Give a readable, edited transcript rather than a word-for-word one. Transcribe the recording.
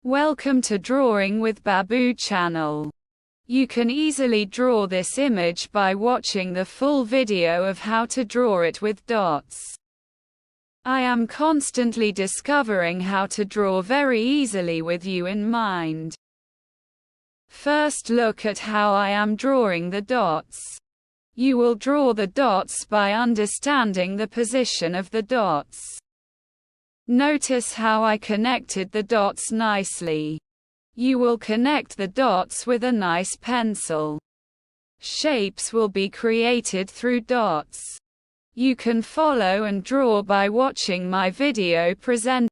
Welcome to Drawing with Babu channel. You can easily draw this image by watching the full video of how to draw it with dots. I am constantly discovering how to draw very easily with you in mind. First, look at how I am drawing the dots. You will draw the dots by understanding the position of the dots. Notice how I connected the dots nicely. You will connect the dots with a nice pencil. Shapes will be created through dots. You can follow and draw by watching my video present.